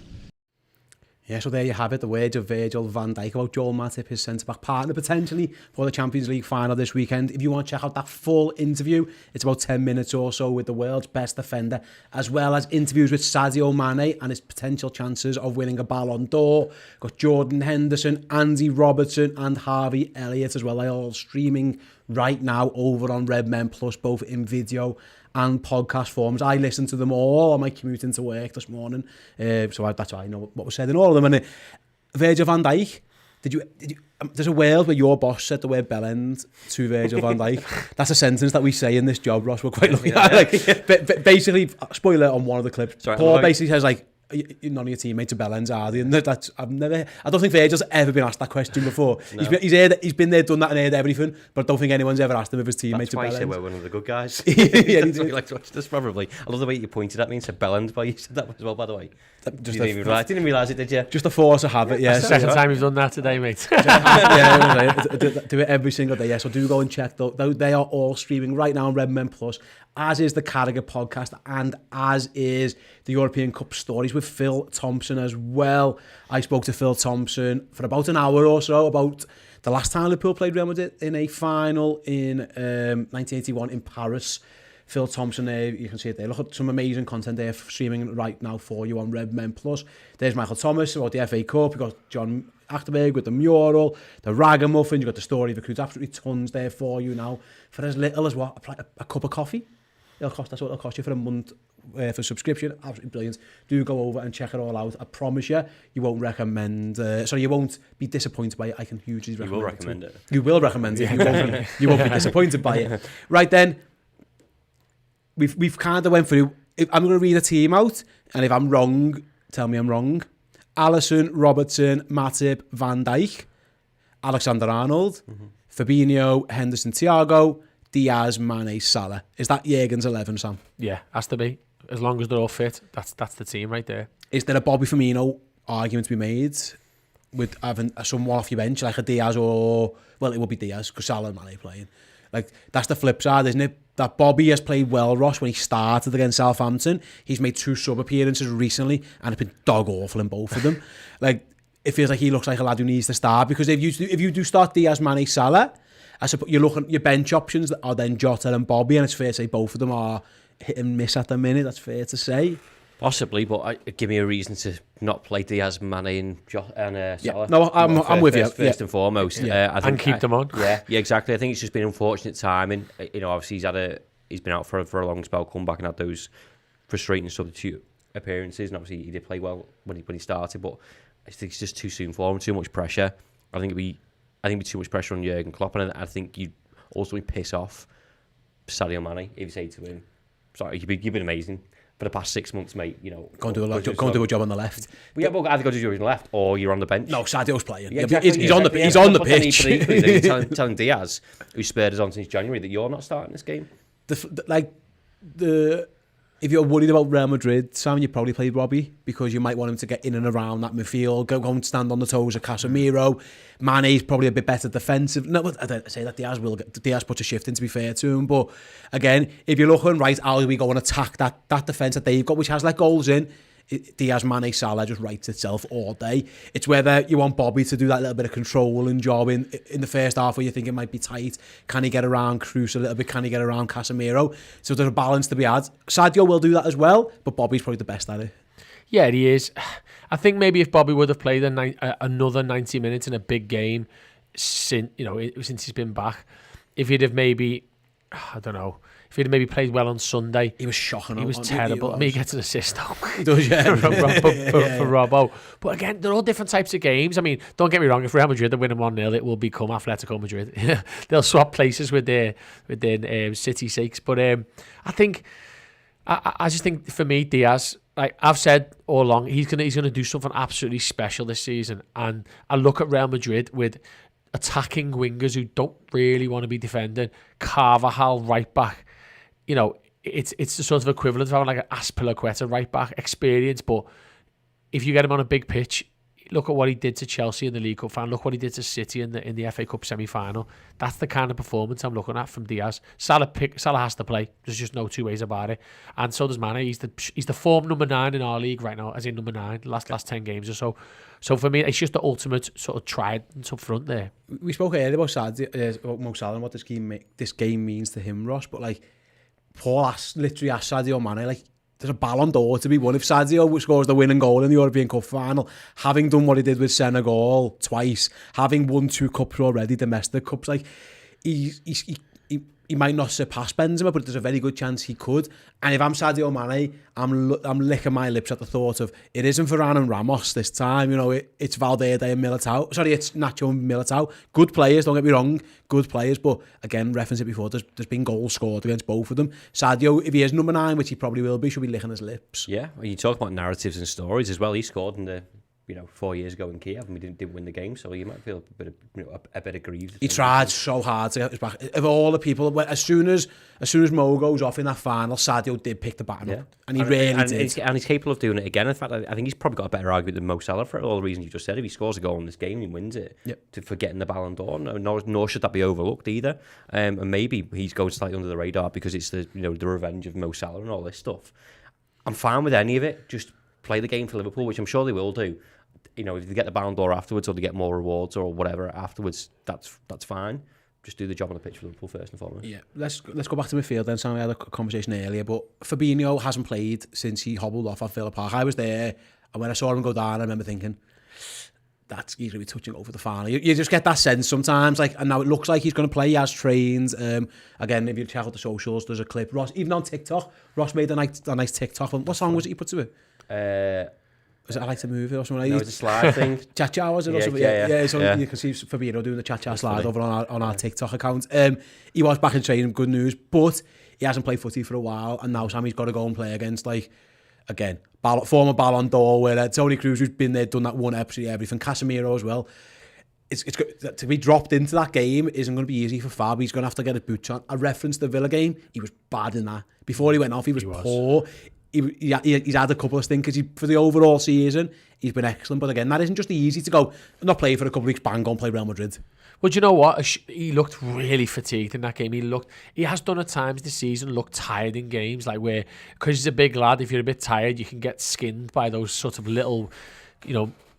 Yeah, so there you have it, the words of Virgil van Dijk about Joel Matip, his centre-back partner potentially for the Champions League final this weekend. If you want to check out that full interview, it's about 10 minutes or so with the world's best defender, as well as interviews with Sadio Mane and his potential chances of winning a Ballon d'Or. Got Jordan Henderson, Andy Robertson and Harvey Elliott as well. They're all streaming right now over on Redmen Plus, both in video and podcast forms. I listened to them all on my commute into work this morning, so that's why I know what was said in all of them. And Virgil van Dijk, there's a world where your boss said the word bellend to Virgil van Dijk. That's a sentence that we say in this job, Ross. We're quite lucky. Like, basically, spoiler on one of the clips. Sorry, Paul basically says like, none of your teammates are bellends, are they? And that's I don't think Virgil's ever been asked that question before. No. He's been there, done that, and heard everything. But I don't think anyone's ever asked him if his teammates are bellends. That's why I said we're one of the good guys. Yeah, that's why you like to watch this, probably. I love the way you pointed at me and said bellend, but you said that as well, by the way. Didn't realise it, did you? Just a force of habit, yeah. That's the second time you've done that today, mate. Do it every single day, yeah. So do go and check though. They are all streaming right now on Redmen Plus, as is the Carragher podcast, and as is the European Cup Stories with Phil Thompson as well. I spoke to Phil Thompson for about an hour or so about the last time Liverpool played Real Madrid in a final in 1981 in Paris. Phil Thompson there, you can see it there. Look at some amazing content there streaming right now for you on Redmen Plus. There's Michael Thomas about the FA Cup. You've got John Achterberg with the mural, the Ragamuffins. You've got the story of the crew. Absolutely tons there for you now. For as little as what? A cup of coffee? That's what it'll cost you for a month for subscription. Absolutely brilliant. Do go over and check it all out. I promise you, you won't recommend. You won't be disappointed by it. I can hugely recommend it. You will recommend it. You will recommend it. You won't be disappointed by it. Right then, we've kind of went through. I'm going to read a team out, and if I'm wrong, tell me I'm wrong. Alisson, Robertson, Matip, Van Dijk, Alexander-Arnold, Fabinho, Henderson, Thiago, Diaz, Mane, Salah. Is that Jurgen's 11, Sam? Yeah, has to be. As long as they're all fit, that's the team right there. Is there a Bobby Firmino argument to be made with having someone off your bench, like a Diaz or... Well, it would be Diaz, because Salah and Mane playing. Like, that's the flip side, isn't it? That Bobby has played well, Ross, when he started against Southampton. He's made 2 sub-appearances recently, and it's been dog-awful in both of them. Like, it feels like he looks like a lad who needs to start, because if you do start Diaz, Mane, Salah, I suppose you're looking at your bench options that are then Jota and Bobby, and it's fair to say both of them are hit and miss at the minute. That's fair to say. Possibly, but give me a reason to not play Diaz, Mane, and Salah. Yeah. No, I'm with you. First and foremost, yeah. I think, and keep them on. Yeah, exactly. I think it's just been unfortunate timing. Obviously he's been out for a long spell, come back and had those frustrating substitute appearances, and obviously he did play well when he started, but I think it's just too soon for him, too much pressure. I think it'd be too much pressure on Jurgen Klopp, and I think you'd also piss off Sadio Mane if you say to him, "Sorry, you've been amazing for the past 6 months, mate. Go and do a job on the left." Well, yeah, but either go do your on the left or you're on the bench. No, Sadio's playing. Yeah, exactly, he's on the pitch. You're telling Diaz, who spurred us on since January, that you're not starting this game. If you're worried about Real Madrid, Sam, you probably played Robbie, because you might want him to get in and around that midfield, go and stand on the toes of Casemiro. Mane's probably a bit better defensive. No, I don't say that Diaz puts a shift in, to be fair to him. But again, if you're looking, right, how do we go and attack that defence that they've got, which has let goals in? Diaz, Mane, Salah just writes itself all day. It's whether you want Bobby to do that little bit of controlling job in the first half, where you think it might be tight. Can he get around Kroos a little bit? Can he get around Casemiro? So there's a balance to be had. Sadio will do that as well, but Bobby's probably the best at it. Yeah, he is. I think maybe if Bobby would have played another 90 minutes in a big game since he's been back, if he'd have maybe, I don't know, if he'd maybe played well on Sunday. He was shocking. He was terrible. He gets an assist though. He does, yeah. for Robbo. But again, they're all different types of games. I mean, don't get me wrong, if Real Madrid are winning 1-0, it will become Atletico Madrid. They'll swap places with their City sakes. But I just think, for me, Diaz, like I've said all along, he's gonna do something absolutely special this season. And I look at Real Madrid with attacking wingers who don't really want to be defending. Carvajal right back. It's the sort of equivalent of having like an Azpilicueta right back experience, but if you get him on a big pitch, look at what he did to Chelsea in the League Cup final, look what he did to City in the FA Cup semi-final. That's the kind of performance I'm looking at from Diaz. Salah has to play. There's just no two ways about it. And so does Mane. He's the form number 9 in our league right now, as in number 9, last 10 games or so. So for me, it's just the ultimate sort of trident up front there. We spoke earlier about Mo Salah and what this game means to him, Ross, but like Paul literally asked Sadio Mane, like, there's a Ballon d'Or to be won if Sadio scores the winning goal in the European Cup final, having done what he did with Senegal twice, having won 2 cups already, domestic cups. Like he's he might not surpass Benzema, but there's a very good chance he could. And if I'm Sadio Mane, I'm licking my lips at the thought of it isn't Varane and Ramos this time. You know, it's Valverde and Militao. Sorry, it's Nacho and Militao. Good players, don't get me wrong, good players. But again, reference it before, there's been goals scored against both of them. Sadio, if he is number 9, which he probably will be, should be licking his lips. Yeah, well, you talk about narratives and stories as well. He scored in the 4 years ago in Kiev, and we didn't win the game, so you might feel a bit aggrieved. He tried so hard to get his back. Of all the people, as soon as Mo goes off in that final, Sadio did pick the baton up, and he really did. And he's capable of doing it again. In fact, I think he's probably got a better argument than Mo Salah for all the reasons you just said. If he scores a goal in this game, he wins it. For getting the Ballon d'Or, nor should that be overlooked either. And maybe he's going slightly under the radar because it's the revenge of Mo Salah and all this stuff. I'm fine with any of it. Just play the game for Liverpool, which I'm sure they will do. If they get the Ballon d'Or afterwards or they get more rewards or whatever afterwards, that's fine. Just do the job on the pitch for Liverpool first and foremost. Yeah, let's go back to midfield then. Sam, we had a conversation earlier, but Fabinho hasn't played since he hobbled off at Villa Park. I was there, and when I saw him go down, I remember thinking, he's going to be touching over the final. You just get that sense sometimes, and now it looks like he's going to play. He has trained. Again, if you check out the socials, there's a clip. Ross, even on TikTok, Ross made a nice TikTok. What song was it you put to it? Was it I Like to Move It or something? No, it's a slide thing. Cha-cha was it or something? Yeah. So you can see Fabinho doing the cha-cha slide over on our TikTok account. He was back in training, good news, but he hasn't played footy for a while, and now Sammy's got to go and play against, again, former Ballon d'Or winner, Toni Kroos, who's been there, done that one absolutely everything, Casemiro as well. It's to be dropped into that game isn't going to be easy for Fab. He's going to have to get his boots on. I referenced the Villa game. He was bad in that. Before he went off, he was poor. He's had a couple of stinkers. For the overall season, he's been excellent. But again, that isn't just easy to go, not play for a couple of weeks, bang, go and play Real Madrid. Well, do you know what? He looked really fatigued in that game. He has done at times this season look tired in games, where, because he's a big lad, if you're a bit tired, you can get skinned by those sort of little,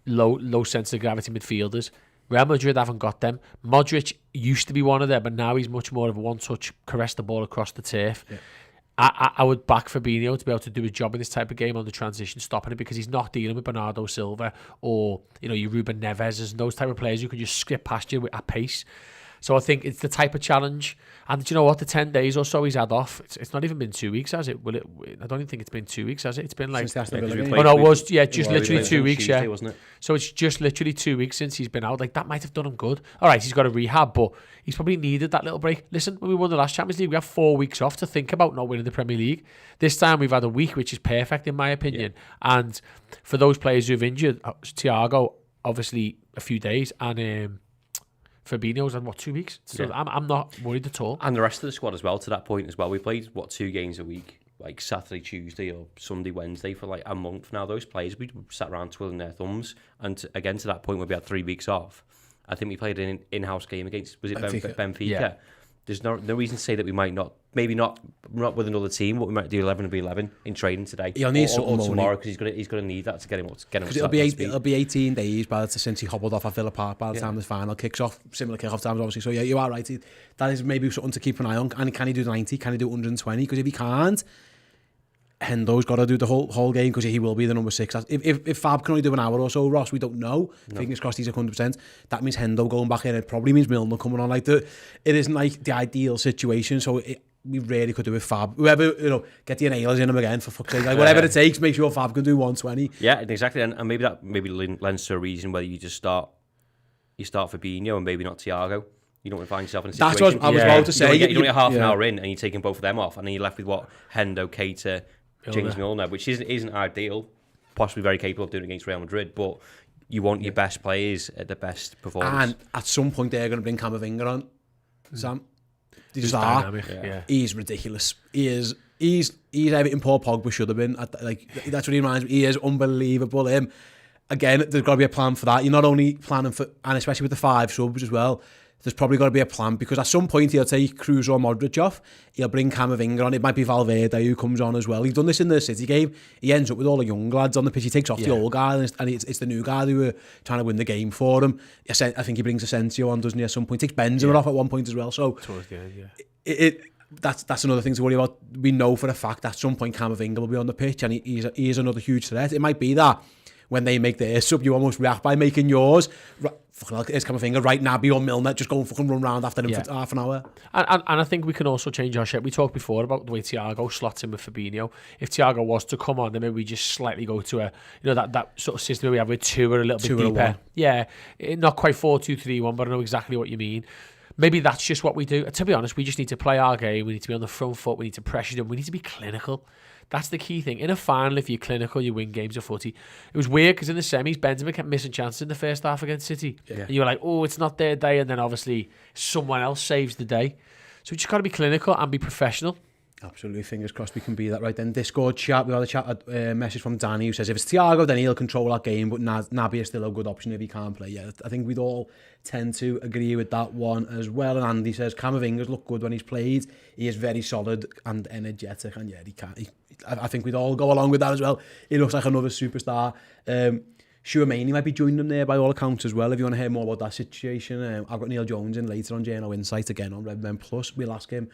low sense of gravity midfielders. Real Madrid haven't got them. Modric used to be one of them, but now he's much more of a one-touch, caress the ball across the turf. Yeah. I would back Fabinho to be able to do his job in this type of game on the transition, stopping it, because he's not dealing with Bernardo Silva or your Ruben Neves and those type of players who can just skip past you at pace. So I think it's the type of challenge. And do you know what? The 10 days or so he's had off, it's not even been 2 weeks, has it? Will it? I don't even think it's been 2 weeks, has it? It's been just literally 2 weeks, Tuesday, wasn't it? So it's just literally 2 weeks since he's been out. That might have done him good. All right, he's got a rehab, but he's probably needed that little break. Listen, when we won the last Champions League, we had 4 weeks off to think about not winning the Premier League. This time we've had a week, which is perfect in my opinion. Yeah. And for those players who've injured, Thiago, obviously a few days, and Fabinho's had 2 weeks, so I'm not worried at all. And the rest of the squad as well. To that point as well, we played 2 games a week, Saturday, Tuesday, or Sunday, Wednesday for a month now. Those players, we sat around twiddling their thumbs, and again to that point where we had 3 weeks off, I think we played an in-house game against Benfica. Yeah. There's no reason to say that we might not, maybe not with another team, but we might do 11-11 in training today. He'll need or tomorrow, because he's going to need that to get him up. Because it'll be 18 days since he hobbled off at Villa Park by the time the final kicks off. Similar kick-off times, obviously. So yeah, you are right. That is maybe something to keep an eye on. And can he do 90? Can he do 120? Because if he can't, Hendo's got to do the whole game, because he will be the number 6. If Fab can only do an hour or so, Ross, we don't know. Fingers crossed he's 100%. That means Hendo going back in. It probably means Milner coming on. It isn't the ideal situation. So we really could do with Fab. Whoever, get the nailers in him again, for fuck's sake. Whatever it takes, make sure Fab can do 120. Yeah, exactly. And maybe that lends to a reason whether you just start Fabinho and maybe not Thiago. You don't want to find yourself in a situation. That's what I was about to say. You don't get half an hour in and you're taking both of them off, and then you're left with Hendo, Keita, James Milner, which isn't ideal. Possibly very capable of doing it against Real Madrid, but you want your best players at the best performance. And at some point they're going to bring Camavinga on. Sam, he's dynamic. Yeah. He's ridiculous. He's everything Paul Pogba should have been. That's what he reminds me. He is unbelievable. Again, there's got to be a plan for that. You're not only planning for, and especially with the 5 subs as well, there's probably got to be a plan, because at some point he'll take Kroos or Modric off. He'll bring Camavinga on. It might be Valverde who comes on as well. He's done this in the City game. He ends up with all the young lads on the pitch. He takes off the old guy, and it's the new guy who are trying to win the game for him. I think he brings Asensio on, doesn't he, at some point? Takes Benzema off at one point as well. So towards the end, that's another thing to worry about. We know for a fact that at some point Camavinga will be on the pitch, and he is another huge threat. It might be that when they make their sub, you almost react by making yours. Fucking hell, it's Camavinga, right, Naby or Milner, just go and fucking run round after them for half an hour. And I think we can also change our shape. We talked before about the way Thiago slots in with Fabinho. If Thiago was to come on, then maybe we just slightly go to that sort of system we have with two or a little bit deeper. Yeah, not quite 4-2-3-1, but I know exactly what you mean. Maybe that's just what we do. To be honest, we just need to play our game. We need to be on the front foot. We need to pressure them. We need to be clinical. That's the key thing. In a final, if you're clinical, you win games of footy. It was weird because in the semis, Benzema kept missing chances in the first half against City. Yeah. And you were like, oh, it's not their day. And then obviously someone else saves the day. So we just got to be clinical and be professional. Absolutely. Fingers crossed we can be that right then. Discord chat, we had a message from Danny who says, if it's Thiago, then he'll control that game, but Naby is still a good option if he can't play. Yeah, I think we'd all tend to agree with that one as well. And Andy says, Camavinga's look good when he's played. He is very solid and energetic. And yeah, I think we'd all go along with that as well. He looks like another superstar. Chouameni might be joining them there by all accounts as well. If you want to hear more about that situation, I've got Neil Jones in later on Journo Insight again on Redmen Plus. We'll ask him.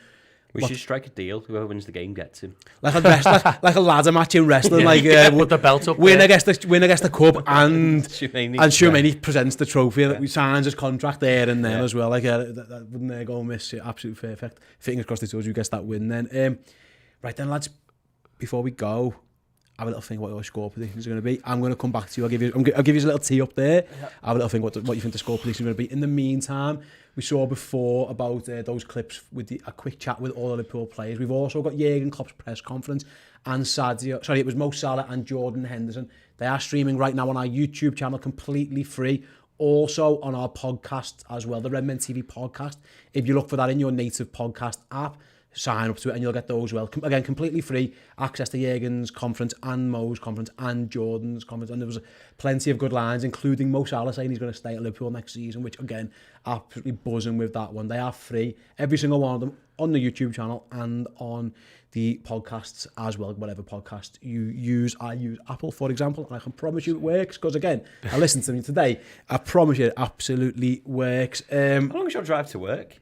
We should strike a deal. Whoever wins the game gets him. Like a ladder match in wrestling. With the belt up. Win against the cup and Chouameni presents the trophy that we signs his contract there and then as well. That wouldn't go and miss it. Absolutely perfect. Fingers crossed it's us who gets that win then. Right then, lads. Before we go, have a little think what your score predictions are going to be. I'm going to come back to you. I'll give you a little tee up there. Yeah. Have a little think what you think the score predictions are going to be. In the meantime, we saw before about those clips with a quick chat with all the Liverpool players. We've also got Jurgen Klopp's press conference and it was Mo Salah and Jordan Henderson. They are streaming right now on our YouTube channel, completely free. Also on our podcast as well, the Redmen TV podcast. If you look for that in your native podcast app, sign up to it and you'll get those well. Again, completely free access to Jurgen's conference and Mo's conference and Jordan's conference. And there was plenty of good lines, including Mo Salah saying he's going to stay at Liverpool next season, which again, absolutely buzzing with that one. They are free, every single one of them, on the YouTube channel and on the podcasts as well, whatever podcast you use. I use Apple, for example, and I can promise you it works, because again, I listened to me today. I promise you it absolutely works. How long is your drive to work?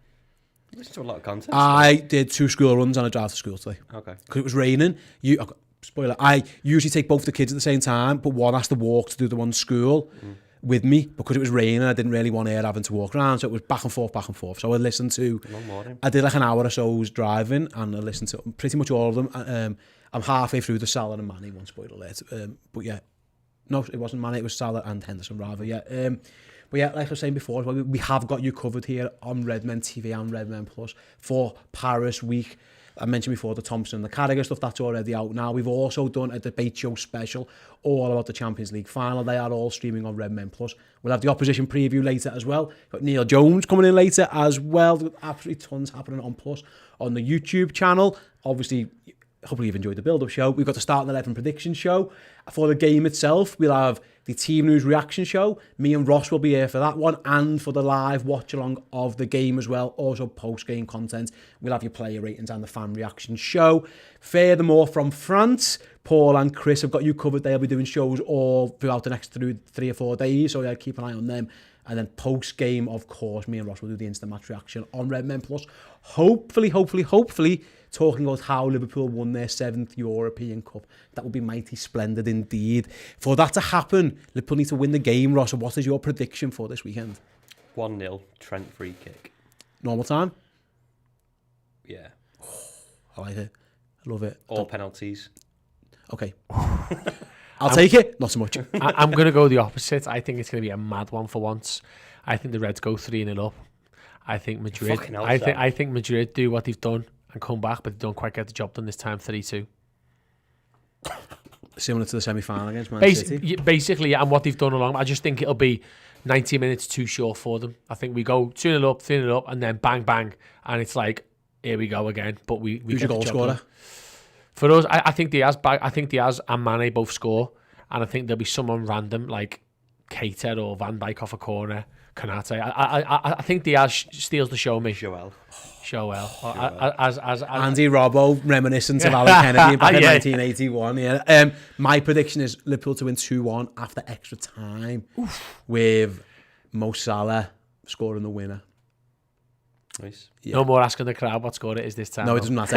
You listen to a lot of content. I did 2 school runs and a drive to school today. Okay. Because it was raining. Spoiler, I usually take both the kids at the same time, but one has to walk to do the one school with me because it was raining. I didn't really want her having to walk around, so it was back and forth. So I listened to... Long morning. I did like an hour or so's driving, and I listened to pretty much all of them. I'm halfway through the Salah and Mane one, spoiler alert. But yeah, no, it wasn't Mane, it was Salah and Henderson rather, yeah. But yeah, like I was saying before, we have got you covered here on Redmen TV and Redmen Plus for Paris week. I mentioned before the Thompson and the Carragher stuff, that's already out now. We've also done a debate show special all about the Champions League final. They are all streaming on Redmen Plus. We'll have the opposition preview later as well. Got Neil Jones coming in later as well. Absolutely tons happening on Plus on the YouTube channel. Obviously, hopefully you've enjoyed the build-up show. We've got the Start 11 prediction show. For the game itself, we'll have the Team News reaction show. Me and Ross will be here for that one, and for the live watch-along of the game as well. Also post-game content. We'll have your player ratings and the fan reaction show. Furthermore, from France, Paul and Chris have got you covered. They'll be doing shows all throughout the next 3 or 4 days, so yeah, keep an eye on them. And then post-game, of course, me and Ross will do the instant match reaction on Redmen Plus. Hopefully, talking about how Liverpool won their 7th European Cup. That would be mighty splendid indeed. For that to happen, Liverpool need to win the game, Ross. And what is your prediction for this weekend? 1-0, Trent free kick. Normal time? Yeah. I like it. I love it. All penalties. Okay. I'll take it. Not so much. I'm going to go the opposite. I think it's going to be a mad one for once. I think the Reds go 3-0 up. I think Madrid. I think Madrid do what they've done and come back, but they don't quite get the job done this time. 3-2. Similar to the semi-final against Man City. Basically, and what they've done along. I just think it'll be 90 minutes too short for them. I think we go 2-0 up, 3-0 up, and then bang bang, and it's like here we go again. But we who's your goal scorer? For us, I think Diaz and Mane both score, and I think there'll be someone random like Keita or Van Dijk off a corner, Konate. I think Diaz steals the show. Joel. As Andy Robbo, reminiscent of Alan Kennedy back in 1981. Yeah. My prediction is Liverpool to win 2-1 after extra time, with Mo Salah scoring the winner. Nice. Yeah. No more asking the crowd what score it is this time. No, it doesn't matter.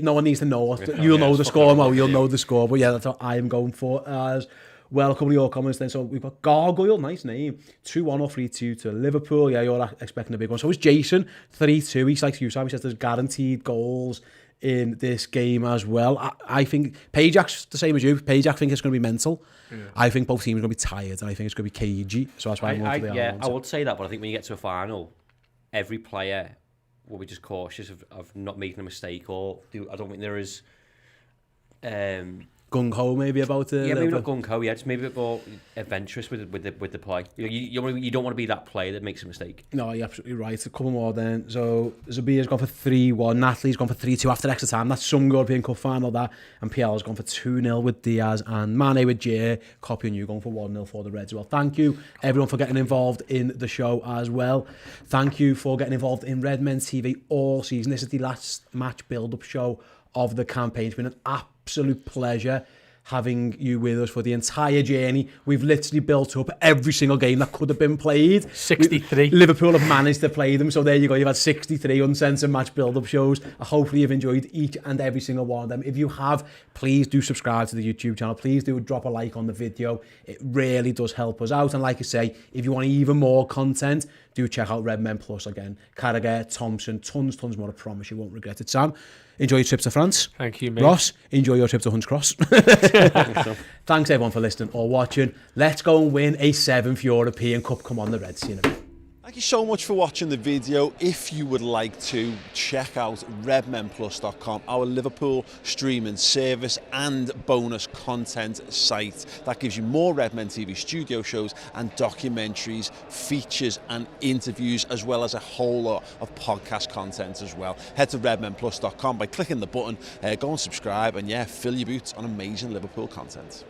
No one needs to know. You'll know the score, Mo. You'll know the score. But yeah, that's what I am going for as welcome your comments then. So we've got Gargoyle, nice name, 2-1 or 3-2 to Liverpool. Yeah, you're expecting a big one. So is Jason, 3-2. He's like you, Sam. He says there's guaranteed goals in this game as well. I think Pajak's the same as you. Pajak think it's going to be mental. Yeah. I think both teams are going to be tired, and I think it's going to be cagey. So that's why I'm going for the I would say that, but I think when you get to a final, every player will be just cautious of not making a mistake, or I don't think there is gung-ho maybe about it. Yeah, maybe not gung-ho, yeah, just maybe a bit more adventurous with the play. You don't want to be that player that makes a mistake. No, you're absolutely right. A couple more then. So Zabia's gone for 3-1, Natalie's gone for 3-2 after extra time. That's some European Cup final, that. And PL's gone for 2-0 with Diaz, and Mane with Jay. Copy and you going for 1-0 for the Reds. Well, thank you everyone for getting involved in the show as well. Thank you for getting involved in Redmen TV all season. This is the last match build-up show of the campaign. It's been an absolute pleasure having you with us for the entire journey. We've literally built up every single game that could have been played. 63. Liverpool have managed to play them, so there you go. You've had 63 uncensored match build-up shows. Hopefully you've enjoyed each and every single one of them. If you have, please do subscribe to the YouTube channel. Please do drop a like on the video. It really does help us out. And like I say, if you want even more content, do check out Redmen Plus again. Carragher, Thompson, tons more. I promise you won't regret it. Sam, enjoy your trip to France. Thank you, mate. Ross, enjoy your trip to Hunts Cross. Thanks everyone for listening or watching. Let's go and win a 7th European Cup. Come on, the Reds. See you in a bit. Thank you so much for watching the video. If you would like to, check out redmenplus.com, our Liverpool streaming service and bonus content site that gives you more Redmen TV studio shows and documentaries, features and interviews, as well as a whole lot of podcast content as well. Head to redmenplus.com by clicking the button, go and subscribe, and yeah, fill your boots on amazing Liverpool content.